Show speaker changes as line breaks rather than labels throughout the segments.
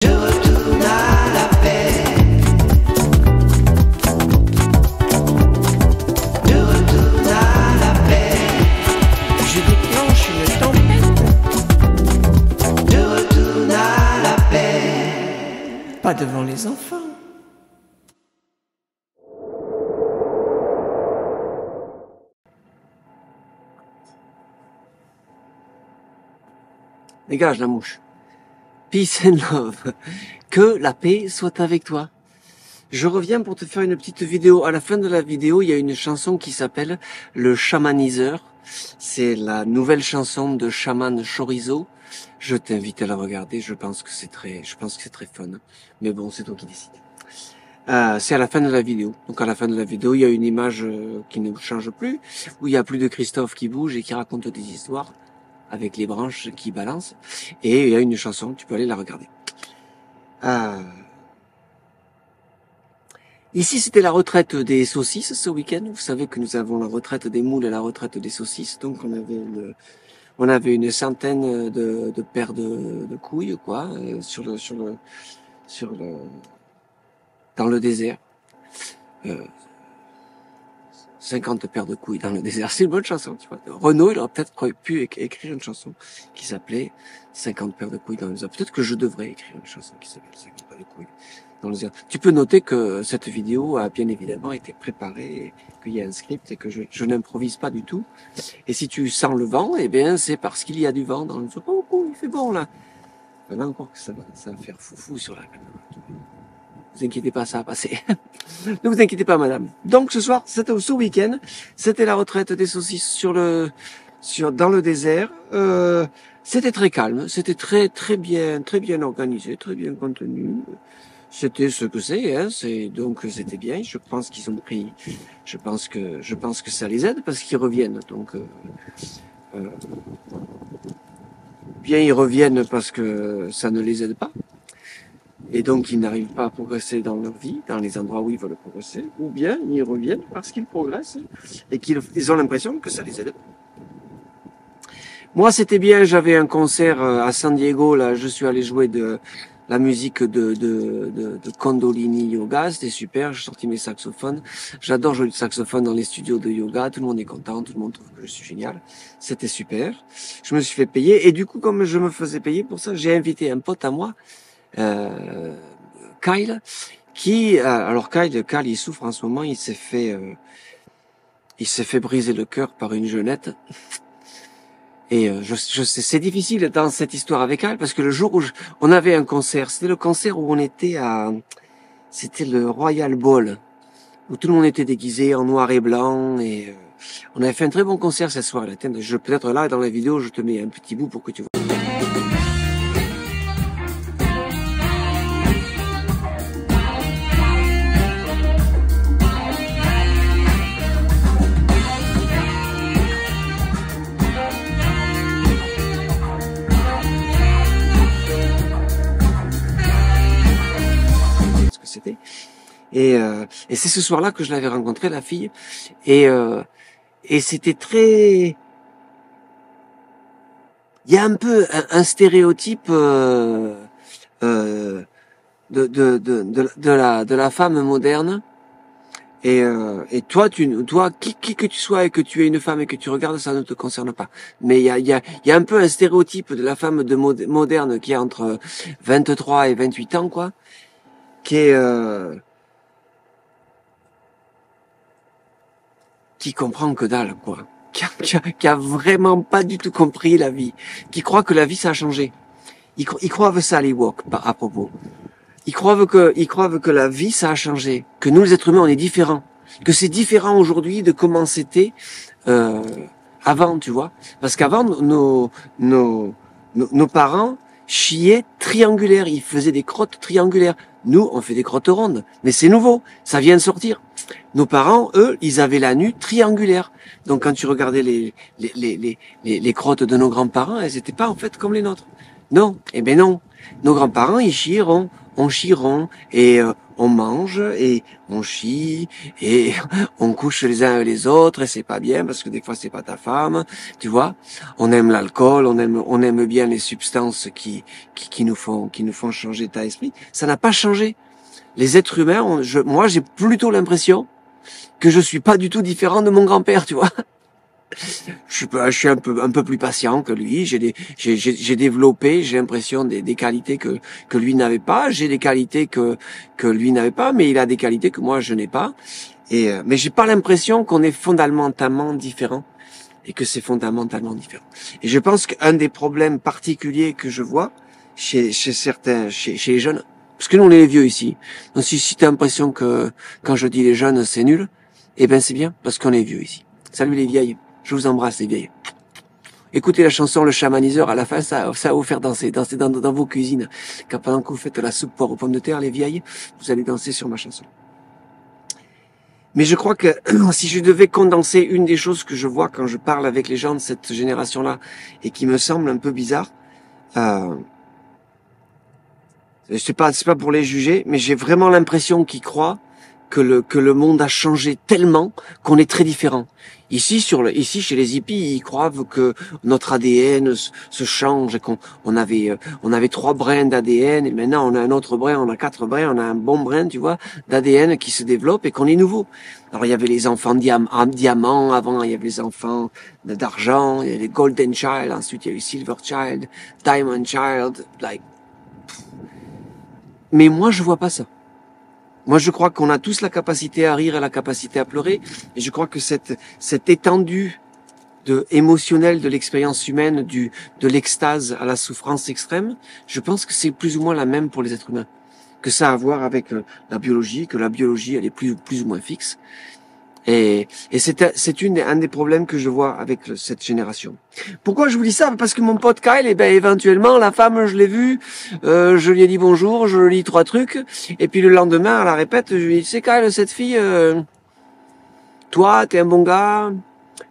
Je retourne à la paix. Je retourne à la paix. Je déclenche une tempête. Je retourne à la paix. Pas devant les enfants.
Dégage la mouche. Peace and love. Que la paix soit avec toi. Je reviens pour te faire une petite vidéo. À la fin de la vidéo, il y a une chanson qui s'appelle Le Chamaniseur. C'est la nouvelle chanson de Shaman Chorizo. Je t'invite à la regarder. Je pense que c'est très fun. Mais bon, c'est toi qui décides. C'est à la fin de la vidéo. Donc à la fin de la vidéo, il y a une image qui ne change plus, où il y a plus de Christophe qui bouge et qui raconte des histoires avec les branches qui balancent. Et il y a une chanson, tu peux aller la regarder. Ici, c'était la retraite des saucisses ce week-end. Vous savez que nous avons la retraite des moules et la retraite des saucisses. Donc on avait une centaine de paires de couilles, quoi, dans le désert. 50 paires de couilles dans le désert. C'est une bonne chanson, tu vois. Renaud, il aurait peut-être pu écrire une chanson qui s'appelait 50 paires de couilles dans le désert. Peut-être que je devrais écrire une chanson qui s'appelle 50 paires de couilles dans le désert. Tu peux noter que cette vidéo a bien évidemment été préparée, qu'il y a un script et que je n'improvise pas du tout. Et si tu sens le vent, eh bien, c'est parce qu'il y a du vent dans le désert. Oh, il fait bon, là. Là encore que ça va faire foufou sur la caméra. Ne vous inquiétez pas, ça va passer. Ne vous inquiétez pas, madame. Donc, ce soir, ce week-end, c'était la retraite des saucisses dans le désert. C'était très calme. C'était très bien organisé, très bien contenu. C'était ce que c'est, hein. Donc, c'était bien. Je pense qu'ils ont pris, je pense que ça les aide parce qu'ils reviennent. Donc, bien, ils reviennent parce que ça ne les aide pas. Et donc, ils n'arrivent pas à progresser dans leur vie, dans les endroits où ils veulent progresser, ou bien ils reviennent parce qu'ils progressent et qu'ils ont l'impression que ça les aide. Moi, c'était bien, j'avais un concert à San Diego, là, je suis allé jouer de la musique de Kundalini Yoga, c'était super, j'ai sorti mes saxophones. J'adore jouer du saxophone dans les studios de yoga, tout le monde est content, tout le monde trouve que je suis génial. C'était super. Je me suis fait payer, et du coup, comme je me faisais payer pour ça, j'ai invité un pote à moi, Kyle, alors Kyle, il souffre en ce moment, il s'est fait briser le cœur par une jeunette. Et je sais, c'est difficile dans cette histoire avec Kyle parce que le jour où on avait un concert, c'était le concert où on était c'était le Royal Ball, où tout le monde était déguisé en noir et blanc et on avait fait un très bon concert cette soirée. Peut-être là dans la vidéo, je te mets un petit bout pour que tu vois. Et c'est ce soir-là que je l'avais rencontré, la fille, et c'était très, il y a un peu un stéréotype de la femme moderne. Et toi, qui que tu sois et que tu es une femme et que tu regardes, ça ne te concerne pas. Mais il y a un peu un stéréotype de la femme moderne qui a entre 23 et 28 ans, quoi, qui comprend que dalle, quoi. Qui a vraiment pas du tout compris la vie. Qui croit que la vie, ça a changé. Ils croient ça, les woke, à propos. Ils croient que la vie, ça a changé. Que nous, les êtres humains, on est différents. Que c'est différent aujourd'hui de comment c'était, avant, tu vois. Parce qu'avant, nos parents chiaient triangulaires. Ils faisaient des crottes triangulaires. Nous, on fait des crottes rondes. Mais c'est nouveau. Ça vient de sortir. Nos parents, eux, ils avaient la nuque triangulaire. Donc, quand tu regardais les crottes de nos grands-parents, elles étaient pas, en fait, comme les nôtres. Non. Eh ben non. Nos grands-parents, ils chieront, on chieront, et on mange, et on chie, et on couche les uns et les autres, et c'est pas bien, parce que des fois c'est pas ta femme, tu vois. On aime l'alcool, on aime bien les substances qui nous font changer d'état d'esprit. Ça n'a pas changé. Les êtres humains, moi j'ai plutôt l'impression que je suis pas du tout différent de mon grand-père, tu vois. Je suis un peu plus patient que lui. J'ai développé, j'ai l'impression des qualités que lui n'avait pas. J'ai des qualités que lui n'avait pas, mais il a des qualités que moi je n'ai pas. Mais j'ai pas l'impression qu'on est fondamentalement différent et que c'est fondamentalement différent. Et je pense qu'un des problèmes particuliers que je vois chez certains, chez les jeunes, parce que nous on est les vieux ici. Donc si t'as l'impression que quand je dis les jeunes c'est nul, eh ben c'est bien parce qu'on est vieux ici. Salut les vieilles. Je vous embrasse les vieilles. Écoutez la chanson Le Chamaniseur, à la fin, ça va vous faire danser dans vos cuisines. Quand pendant que vous faites la soupe poire aux pommes de terre, les vieilles, vous allez danser sur ma chanson. Mais je crois que si je devais condenser une des choses que je vois quand je parle avec les gens de cette génération-là et qui me semble un peu bizarre, c'est pas pour les juger, mais j'ai vraiment l'impression qu'ils croient que le monde a changé tellement qu'on est très différents. Ici chez les hippies, ils croient que notre ADN se change et qu'on avait 3 brins d'ADN et maintenant on a un autre brin, on a 4 brins, on a un bon brin, tu vois, d'ADN qui se développe et qu'on est nouveau. Alors il y avait les enfants diamants avant, il y avait les enfants d'argent, il y avait les golden child, ensuite il y a eu silver child, diamond child, mais moi je vois pas ça. Moi, je crois qu'on a tous la capacité à rire et la capacité à pleurer. Et je crois que cette étendue émotionnelle de l'expérience humaine, de l'extase à la souffrance extrême, je pense que c'est plus ou moins la même pour les êtres humains. Que ça a à voir avec la biologie, que la biologie, elle est plus ou moins fixe. Et c'est un des problèmes que je vois avec cette génération. Pourquoi je vous dis ça? Parce que mon pote Kyle, éventuellement, la femme, je l'ai vue, je lui ai dit bonjour, je lui ai dit 3 trucs, et puis le lendemain, à la répète, je lui ai dit, c'est Kyle, cette fille, toi, t'es un bon gars,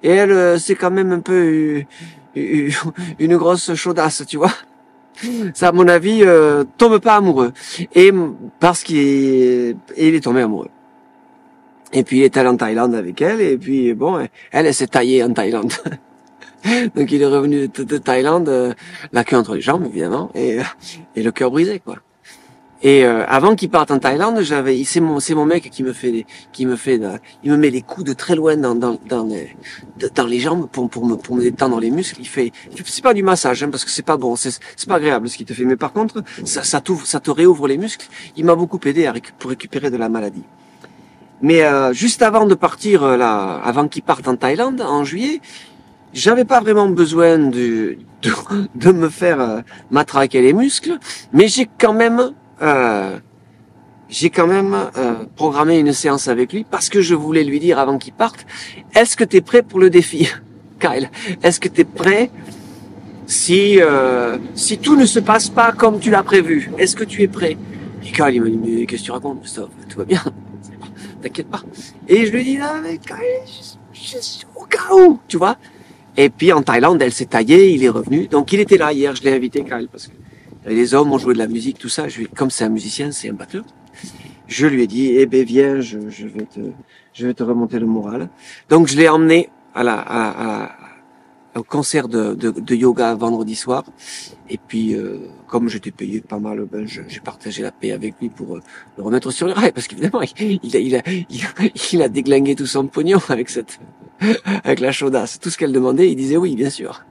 et elle, c'est quand même un peu une grosse chaudasse, tu vois. Ça, à mon avis, tombe pas amoureux. Et parce qu'il est tombé amoureux. Et puis il est allé en Thaïlande avec elle, et puis bon, elle s'est taillée en Thaïlande. Donc il est revenu de Thaïlande, la queue entre les jambes évidemment, et le cœur brisé quoi. Et avant qu'il parte en Thaïlande, c'est mon mec qui me il me met les coups de très loin dans les jambes pour me détendre les muscles. C'est pas du massage hein, parce que c'est pas bon, c'est pas agréable ce qu'il te fait. Mais par contre, ça te réouvre les muscles. Il m'a beaucoup aidé pour récupérer de la maladie. Mais juste avant de partir avant qu'il parte en Thaïlande en juillet, j'avais pas vraiment besoin de me faire matraquer les muscles, mais j'ai quand même programmé une séance avec lui parce que je voulais lui dire avant qu'il parte, est-ce que t'es prêt pour le défi, Kyle? Est-ce que t'es prêt si tout ne se passe pas comme tu l'as prévu? Est-ce que tu es prêt? Et Kyle il m'a dit mais qu'est-ce que tu racontes, Christophe? Tout va bien. T'inquiète pas. Et je lui dis, non, mais juste au cas où, tu vois. Et puis, en Thaïlande, elle s'est taillée, il est revenu. Donc, il était là hier, je l'ai invité, Kyle, parce que les hommes ont joué de la musique, tout ça. Comme c'est un musicien, c'est un batteur. Je lui ai dit, eh ben, viens, je vais te remonter le moral. Donc, je l'ai emmené au concert de yoga vendredi soir. Et puis, comme j'étais payé pas mal, j'ai partagé la paix avec lui pour le remettre sur les rails, parce qu'évidemment, il a déglingué tout son pognon avec la chaudasse. Tout ce qu'elle demandait, il disait oui, bien sûr.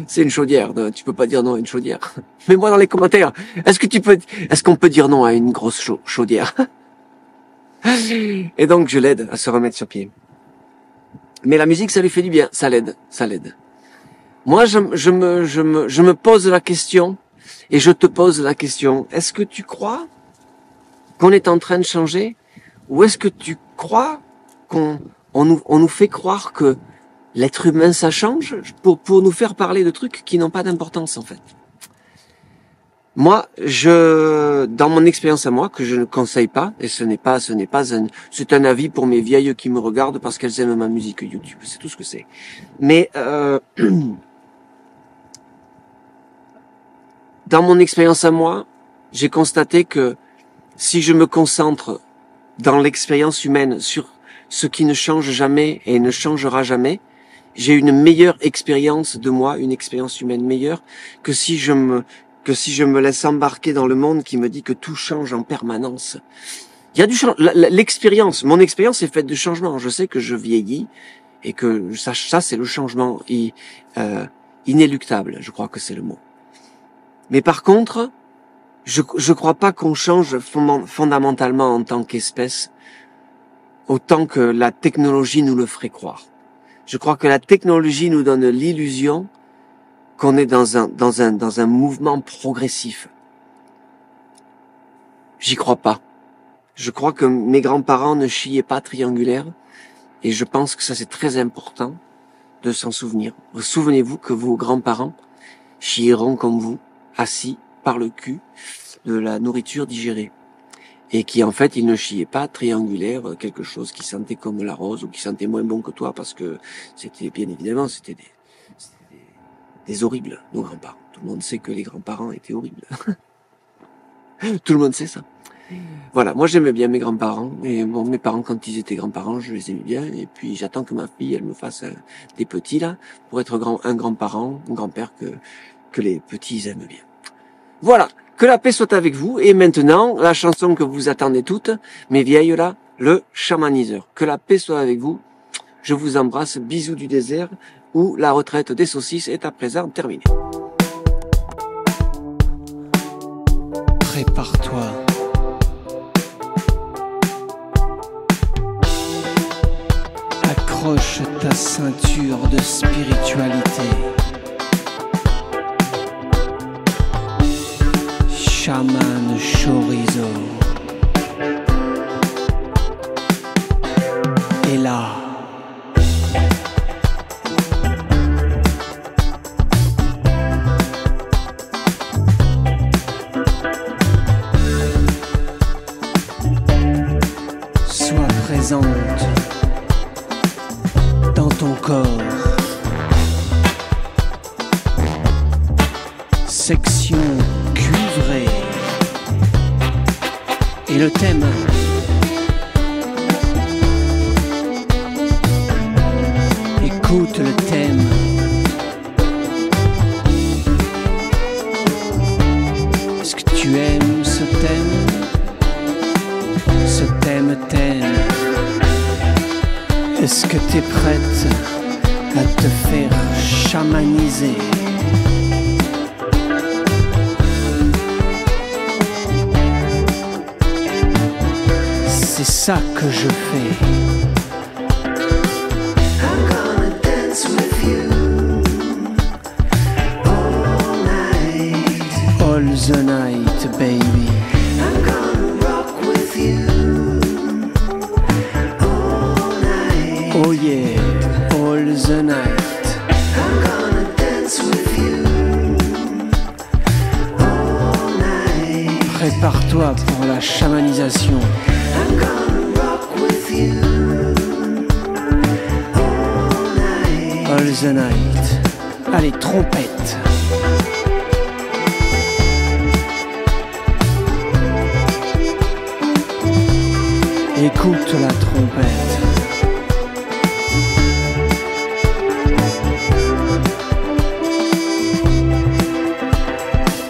C'est une chaudière. Tu peux pas dire non à une chaudière. Mets-moi dans les commentaires. Est-ce qu'on peut dire non à une grosse chaudière? Et donc, je l'aide à se remettre sur pied. Mais la musique, ça lui fait du bien. Ça l'aide. Moi, je me pose la question, et je te pose la question, est-ce que tu crois qu'on est en train de changer? Ou est-ce que tu crois qu'on nous fait croire que l'être humain, ça change pour nous faire parler de trucs qui n'ont pas d'importance, en fait? Moi, dans mon expérience à moi, que je ne conseille pas, et c'est un avis pour mes vieilles qui me regardent parce qu'elles aiment ma musique YouTube, c'est tout ce que c'est. Mais, dans mon expérience à moi, j'ai constaté que si je me concentre dans l'expérience humaine sur ce qui ne change jamais et ne changera jamais, j'ai une meilleure expérience de moi, une expérience humaine meilleure que si je me laisse embarquer dans le monde qui me dit que tout change en permanence. Il y a du changement. L'expérience, mon expérience est faite de changements. Je sais que je vieillis et que ça c'est le changement inéluctable. Je crois que c'est le mot. Mais par contre, je crois pas qu'on change fondamentalement en tant qu'espèce autant que la technologie nous le ferait croire. Je crois que la technologie nous donne l'illusion qu'on est dans un mouvement progressif. J'y crois pas. Je crois que mes grands-parents ne chiaient pas triangulaire et je pense que ça c'est très important de s'en souvenir. Souvenez-vous que vos grands-parents chieront comme vous, assis par le cul de la nourriture digérée. Et qui en fait, ils ne chiaient pas triangulaire, quelque chose qui sentait comme la rose ou qui sentait moins bon que toi parce que c'était, bien évidemment, c'était des horribles, nos grands-parents. Tout le monde sait que les grands-parents étaient horribles. Tout le monde sait ça. Voilà, moi j'aimais bien mes grands-parents et bon, mes parents quand ils étaient grands-parents, je les aimais bien et puis j'attends que ma fille elle me fasse des petits là pour être un grand-parent, un grand-père que les petits aiment bien. Voilà, que la paix soit avec vous et maintenant la chanson que vous attendez toutes, mes vieilles là, le chamaniseur. Que la paix soit avec vous. Je vous embrasse, bisous du désert où la retraite des saucisses est à présent terminée.
Prépare-toi. Accroche ta ceinture de spiritualité. Chaman Chorizo est là. Sois présente dans ton corps. Section cuivrée. Et le thème, écoute le thème. Est-ce que tu aimes ce thème? Ce thème t'aime. Est-ce que tu es prête à te faire chamaniser? C'est ça que je fais.
I'm gonna dance with you all night.
All the night, baby.
I'm gonna rock with you all night.
Oh yeah, all the night.
I'm gonna dance with you all night.
Prépare-toi pour la chamanisation.
I'm gonna rock with you all night.
All the night. Allez, trompette. Écoute la trompette.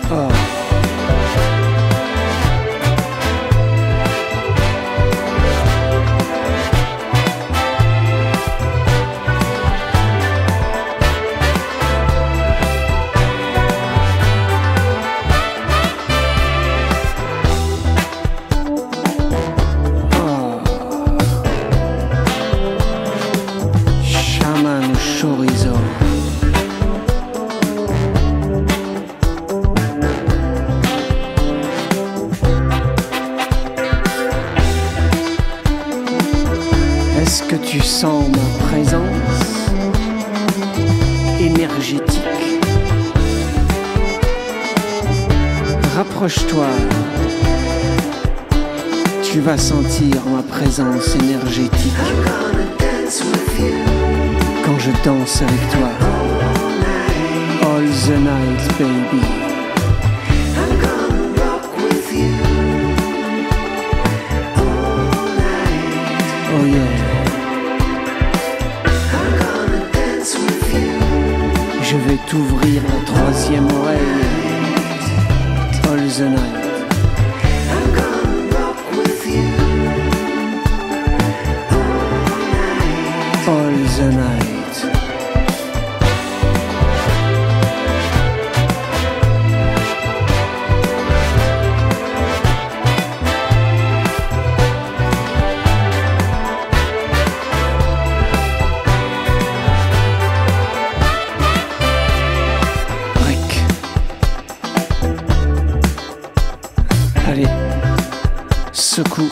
Oh. Chaman Chorizo. Est-ce que tu sens ma présence énergétique? Rapproche-toi. Tu vas sentir ma présence énergétique
I'm gonna dance with you
quand je danse avec toi.
all night.
All the night, baby. Allez, secoue.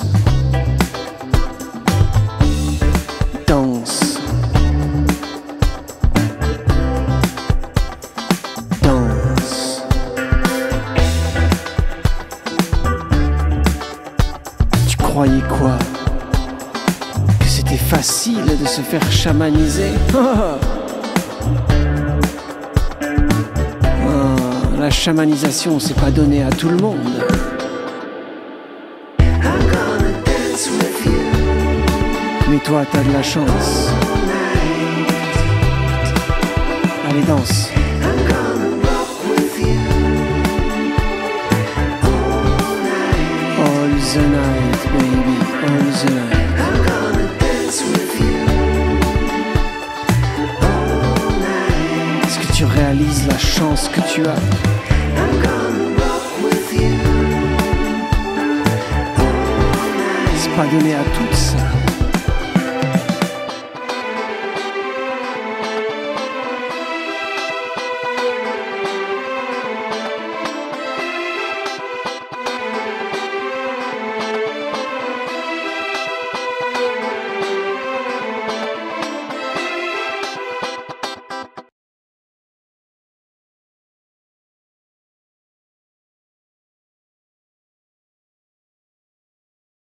Danse. Danse. Tu croyais quoi? Que c'était facile de se faire chamaniser? La chamanisation, c'est pas donné à tout le monde. Mais toi, t'as de la chance. Allez, danse. All the night, baby, all the night. Est-ce que tu réalises la chance que tu as? C'est pas donné à toutes ça.